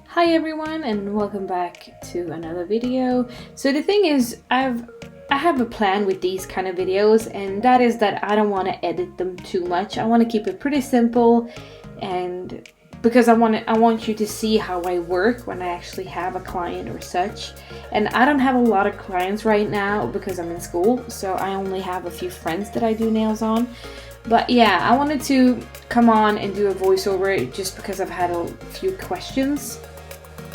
Hi everyone and welcome back to another video. So the thing is, I have a plan with these kind of videos, and that is that I don't want to edit them too much. I want to keep it pretty simple, and because I want you to see how I work when I actually have a client or such. And I don't have a lot of clients right now because I'm in school, so I only have a few friends that I do nails on. But yeah, I wanted to come on and do a voiceover just because I've had a few questions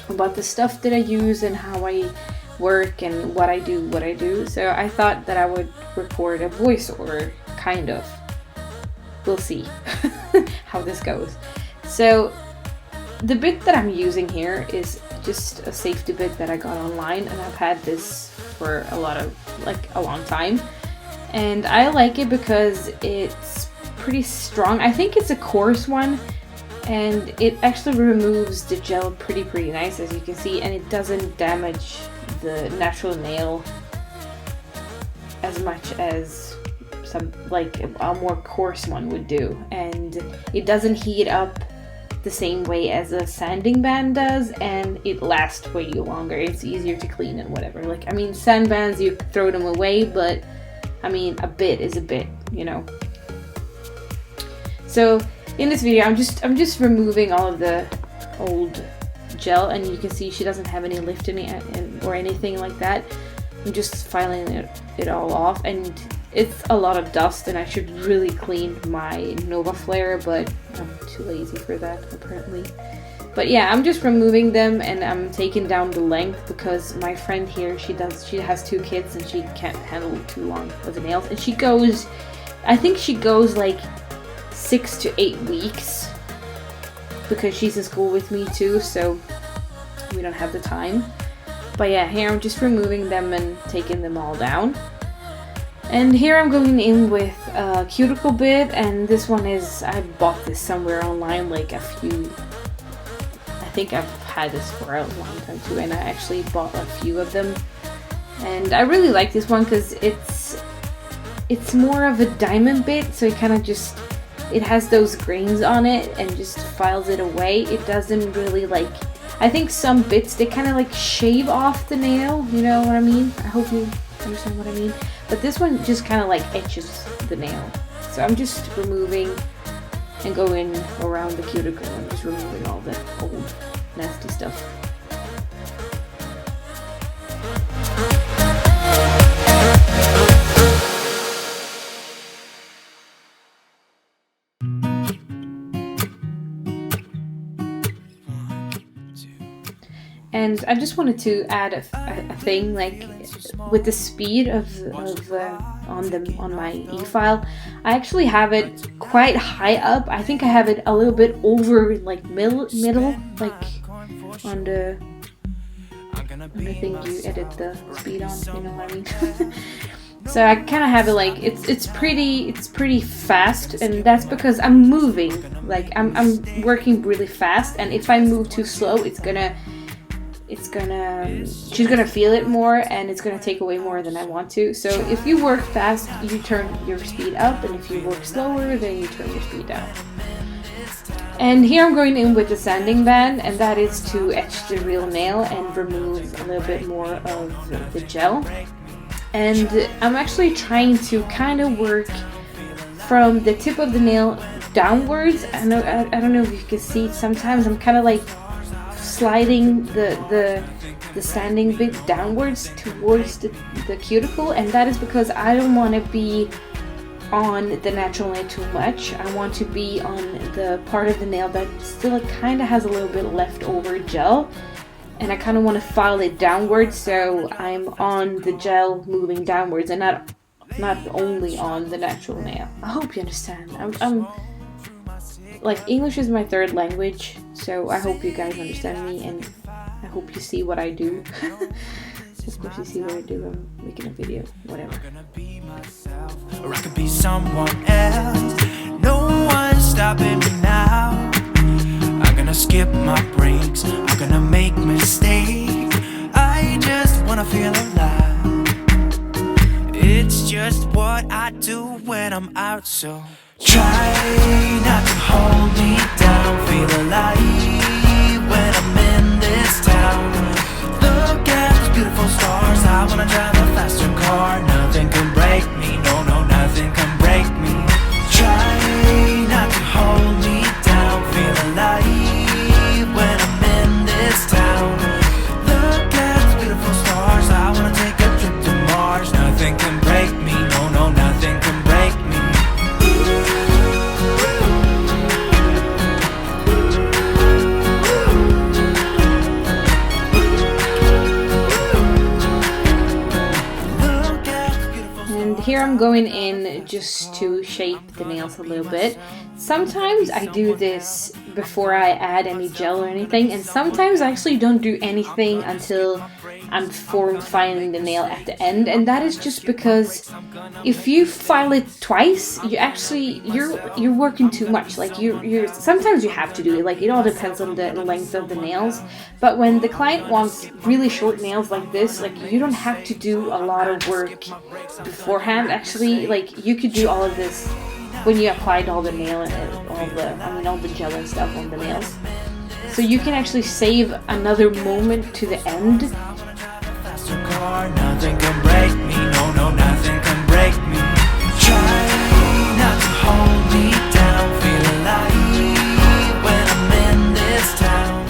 about the stuff that I use and how I work and what I do. So I thought that I would record a voiceover, kind of. We'll see how this goes. So the bit that I'm using here is just a safety bit that I got online, and I've had this for a long time. And I like it because it's pretty strong. I think it's a coarse one, and it actually removes the gel pretty nice, as you can see, and it doesn't damage the natural nail as much as some a more coarse one would do. And it doesn't heat up the same way as a sanding band does, and it lasts way longer. It's easier to clean and whatever. Sand bands, you throw them away, but a bit is a bit, you know. So in this video, I'm just removing all of the old gel, and you can see she doesn't have any lift in it or anything like that. I'm just filing it all off, and it's a lot of dust, and I should really clean my Nova Flare, but I'm too lazy for that apparently. But yeah, I'm just removing them, and I'm taking down the length because my friend here, she has 2 kids and she can't handle too long of the nails, and I think she goes like 6 to 8 weeks because she's in school with me too, so we don't have the time. But yeah, here I'm just removing them and taking them all down. And here I'm going in with a cuticle bit, and this one I bought this somewhere online, I think I've had this for a long time too, and I actually bought a few of them. And I really like this one because it's more of a diamond bit, so it has those grains on it and just files it away. It doesn't really I think some bits, they kind of shave off the nail, you know what I mean? I hope you understand what I mean. But this one just kind of etches the nail. So I'm just removing and going around the cuticle and just removing all the old nasty stuff. And I just wanted to add a thing, with the speed on my e-file, I actually have it quite high up. I think I have it a little bit over middle, on the thing you edit the speed on, you know what I mean? So I kind of have it it's pretty fast, and that's because I'm moving. I'm working really fast, and if I move too slow, she's gonna feel it more, and it's gonna take away more than I want to. So if you work fast, you turn your speed up, and if you work slower, then you turn your speed down. And here I'm going in with the sanding band, and that is to etch the real nail and remove a little bit more of the gel. And I'm actually trying to kind of work from the tip of the nail downwards. I don't know if you can see, sometimes I'm kind of sliding the sanding bit downwards towards the cuticle, and that is because I don't want to be on the natural nail too much. I want to be on the part of the nail that still kind of has a little bit leftover gel, and I kind of want to file it downwards, so I'm on the gel moving downwards and not only on the natural nail. I hope you understand. I'm English is my 3rd language, so I hope you guys understand me, and I hope you see what I do. Of course you see what I do, I'm making a video, whatever. Or I could be someone else. No one's stopping me now. I'm gonna skip my breaks, I'm gonna make mistakes. I just wanna feel alive. It's just what I do when I'm out, so try not to hold me here I'm going in just to shape the nails a little bit. Sometimes I do this before I add any gel or anything, and sometimes I actually don't do anything until I'm form filing the nail at the end, and that is just because if you file it twice, you're working too much. Like you're sometimes you have to do it. Like it all depends on the length of the nails. But when the client wants really short nails like this, like you don't have to do a lot of work beforehand. Actually, like you could do all of this when you applied all the nail and all the gel and stuff on the nails. So you can actually save another moment to the end. Nothing can break me, no, nothing can break me. Try not to hold me down, feel alive when I'm in this town.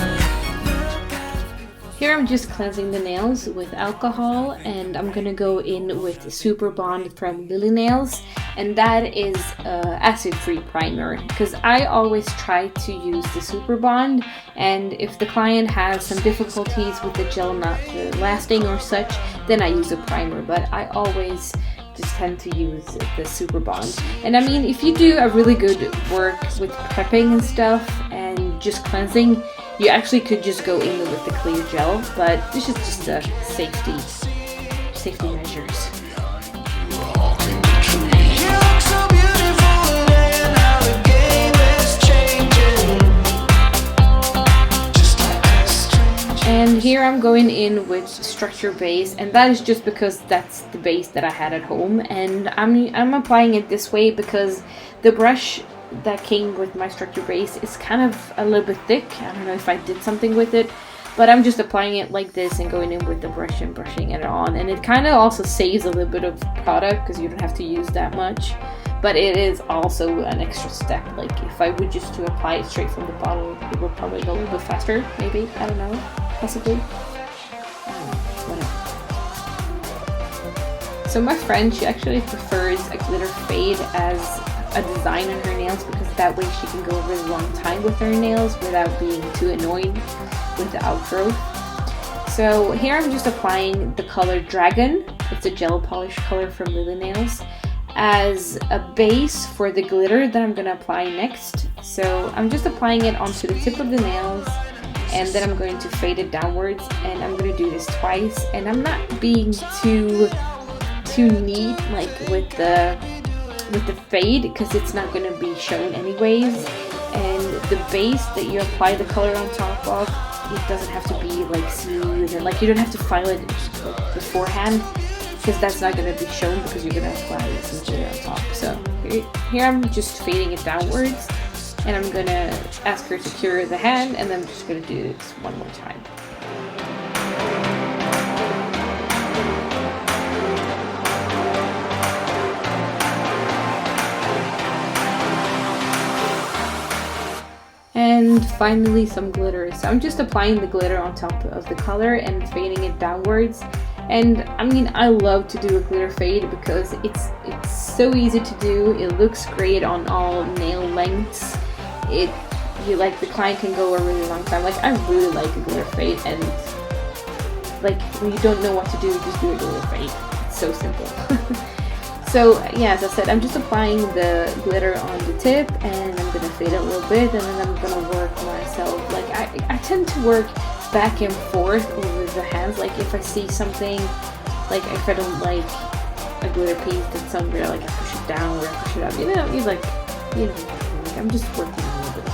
Here I'm just cleansing the nails with alcohol, and I'm gonna go in with Super Bond from Lilly Nails, and that is acid-free primer, because I always try to use the Super Bond, and if the client has some difficulties with the gel not lasting or such, then I use a primer, but I always just tend to use the Super Bond. And I mean, if you do a really good work with prepping and stuff and just cleansing, you actually could just go in with the clear gel, but this is just a safety measures. And here I'm going in with structure base, and that is just because that's the base that I had at home, and I'm applying it this way because the brush that came with my structure base is kind of a little bit thick. I don't know if I did something with it, but I'm just applying it like this and going in with the brush and brushing it on, and it kind of also saves a little bit of product because you don't have to use that much, but it is also an extra step. Like if I would just to apply it straight from the bottle, it would probably go a little bit faster, maybe, I don't know, possibly. Whatever. So my friend, she actually prefers a glitter fade as a design on her nails because that way she can go a really long time with her nails without being too annoyed with the outgrowth. So here I'm just applying the color Dragon. It's a gel polish color from Lilly Nails as a base for the glitter that I'm going to apply next. So I'm just applying it onto the tip of the nails, and then I'm going to fade it downwards, and I'm going to do this twice, and I'm not being too neat like with the fade because it's not going to be shown anyways, and the base that you apply the color on top of, it doesn't have to be like smooth, and like you don't have to file it beforehand because that's not going to be shown because you're going to apply some glitter on top. So here I'm just fading it downwards, and I'm going to ask her to cure the hand, and then I'm just going to do this one more time. And finally some glitter. So I'm just applying the glitter on top of the color and fading it downwards. And I mean, I love to do a glitter fade because it's so easy to do. It looks great on all nail lengths. The client can go a really long time. Like I really like a glitter fade, and like when you don't know what to do, just do a glitter fade. It's so simple. So yeah, as I said, I'm just applying the glitter on the tip, and I'm gonna fade it a little bit, and then I'm gonna work myself. Like I tend to work back and forth over the hands. Like if I see something, like if I don't like a glitter piece that's somewhere, like I push it down or I push it up. Like I'm just working a little bit.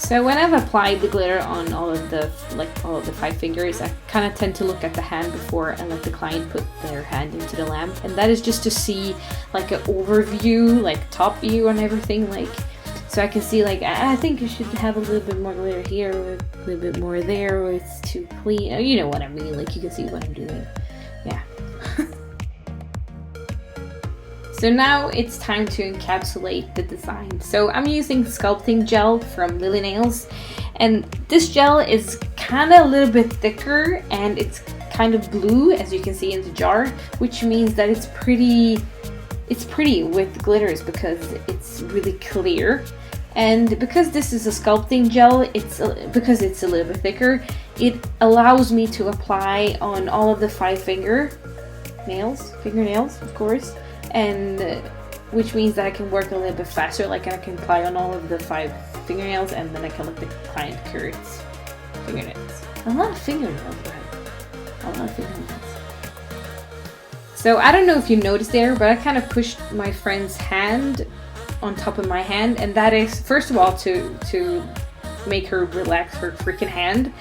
So when I've applied the glitter on all of the 5 fingers, I kind of tend to look at the hand before I let the client put their hand into the lamp, and that is just to see like an overview, like top view on everything, like so I can see like I think you should have a little bit more glitter here, or a little bit more there, or it's too clean. You know what I mean? Like you can see what I'm doing. Yeah. So now it's time to encapsulate the design. So I'm using sculpting gel from Lilly Nails, and this gel is kind of a little bit thicker and it's kind of blue, as you can see in the jar, which means that it's pretty with glitters because it's really clear. And because this is a sculpting gel, because it's a little bit thicker, it allows me to apply on all of the 5 fingernails, of course. And which means that I can work a little bit faster, like I can apply on all of the 5 fingernails, and then I can let the client cure its fingernails. A lot of fingernails, right? A lot of fingernails. So I don't know if you noticed there, but I kind of pushed my friend's hand on top of my hand, and that is first of all to make her relax her freaking hand,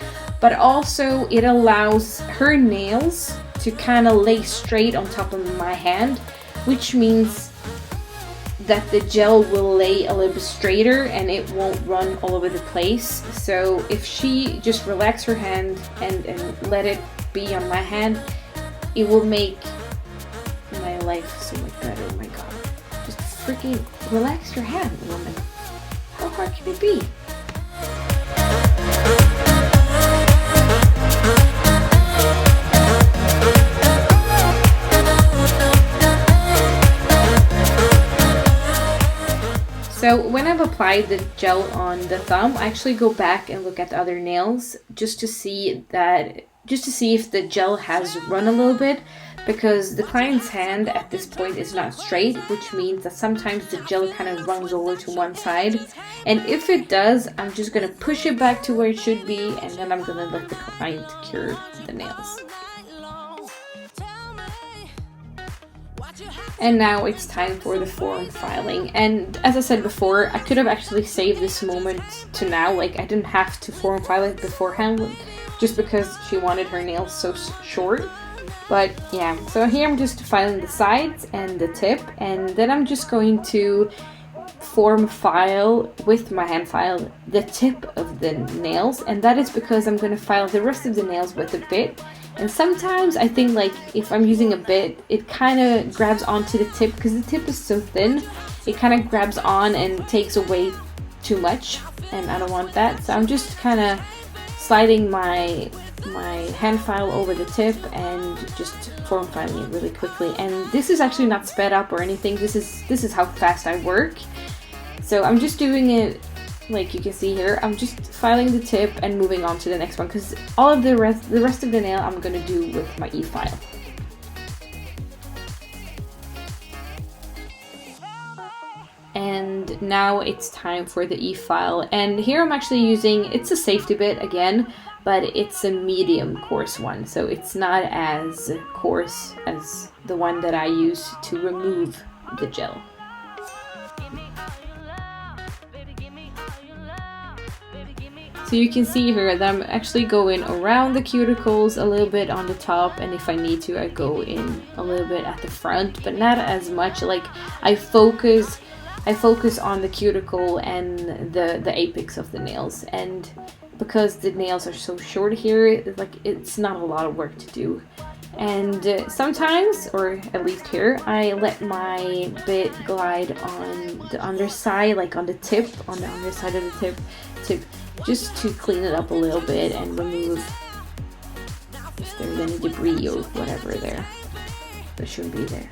but also it allows her nails to kind of lay straight on top of my hand, which means that the gel will lay a little bit straighter and it won't run all over the place. So if she just relax her hand and let it be on my hand, it will make my life so much better. Oh my god. Just freaking relax your hand, woman. How hard can it be? So when I've applied the gel on the thumb, I actually go back and look at the other nails just to see if the gel has run a little bit, because the client's hand at this point is not straight, which means that sometimes the gel kind of runs over to one side. And if it does, I'm just gonna push it back to where it should be, and then I'm gonna let the client cure the nails. And now it's time for the form filing. And as I said before, I could have actually saved this moment to now. Like I didn't have to form file it beforehand just because she wanted her nails so short. But yeah, so here I'm just filing the sides and the tip, and then I'm just going to form file with my hand file the tip of the nails, and that is because I'm going to file the rest of the nails with a bit. And sometimes I think like if I'm using a bit, it kind of grabs onto the tip because the tip is so thin. It kind of grabs on and takes away too much, and I don't want that. So I'm just kind of sliding my hand file over the tip and just form filing it really quickly. And this is actually not sped up or anything. This is how fast I work. So I'm just doing it like you can see here. I'm just filing the tip and moving on to the next one, because all of the rest of the nail I'm gonna do with my e-file. And now it's time for the e-file, and here I'm actually using, it's a safety bit again, but it's a medium coarse one, so it's not as coarse as the one that I use to remove the gel. So you can see here that I'm actually going around the cuticles a little bit on the top, and if I need to I go in a little bit at the front, but not as much. Like I focus on the cuticle and the apex of the nails, and because the nails are so short here, like it's not a lot of work to do. And sometimes, or at least here, I let my bit glide on the underside, like on the tip, on the underside of the tip, just to clean it up a little bit and remove if there's any debris or whatever there that shouldn't be there.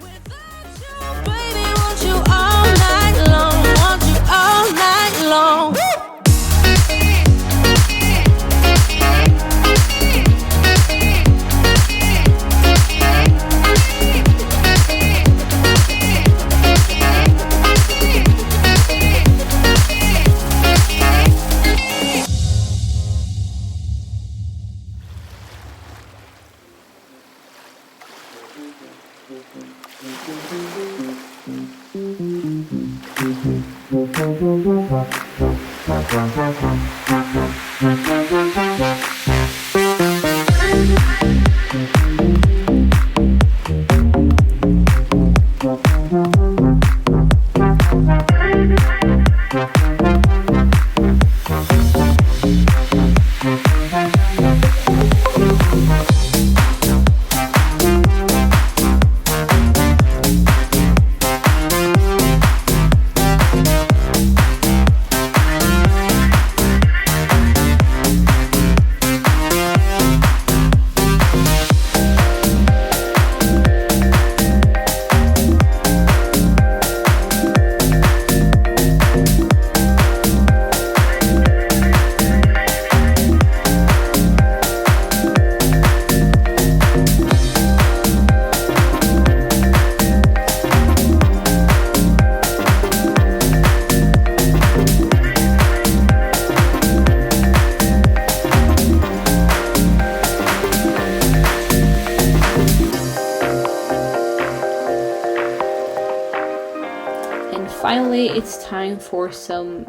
Finally, it's time for some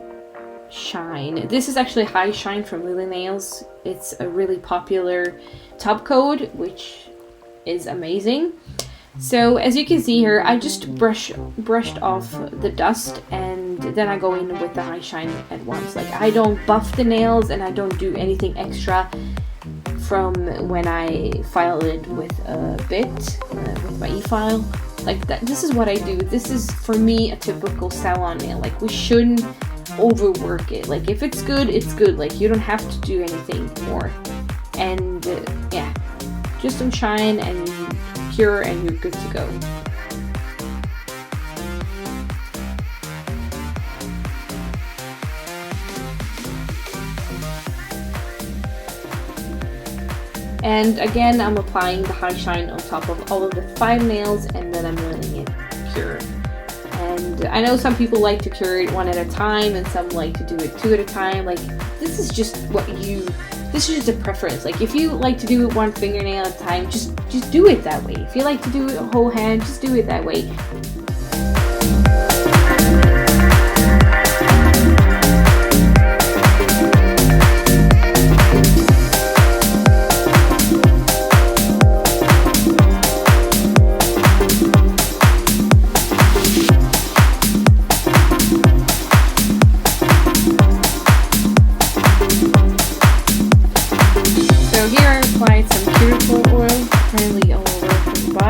shine. This is actually High Shine from Lilly Nails. It's a really popular top coat, which is amazing. So as you can see here, I just brushed off the dust, and then I go in with the High Shine at once. Like, I don't buff the nails and I don't do anything extra from when I file it with a bit, with my e-file. Like that, this is what I do. This is for me a typical salon nail. Like, we shouldn't overwork it. Like, if it's good, it's good. Like, you don't have to do anything more. And yeah, just some shine and cure and you're good to go. And again, I'm applying the High Shine on top of all of the 5 nails, and then I'm letting it cure. And I know some people like to cure it 1 at a time, and some like to do it 2 at a time. Like, this is just this is just a preference. Like, if you like to do it 1 fingernail at a time, just do it that way. If you like to do it a whole hand, just do it that way.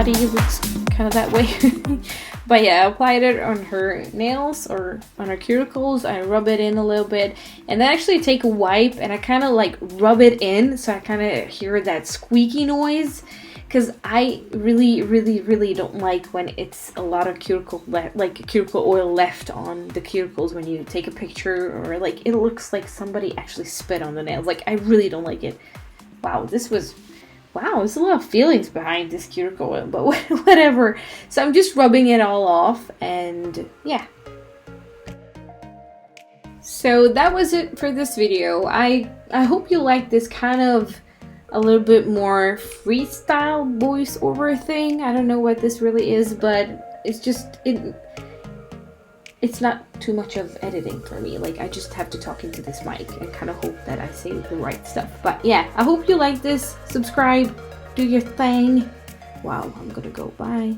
It looks kind of that way. But yeah, I applied it on her nails or on her cuticles. I rub it in a little bit, and then actually take a wipe and I kind of like rub it in, so I kind of hear that squeaky noise, because I really don't like when it's a lot of cuticle oil left on the cuticles when you take a picture, or like it looks like somebody actually spit on the nails. Like, I really don't like it. Wow, there's a lot of feelings behind this cuticle oil, but whatever. So I'm just rubbing it all off, and yeah. So that was it for this video. I hope you like this kind of a little bit more freestyle voiceover thing. I don't know what this really is, but it's just, it's not too much of editing for me. Like, I just have to talk into this mic and kind of hope that I say the right stuff. But yeah, I hope you like this. Subscribe, do your thing. Wow, I'm gonna go. Bye.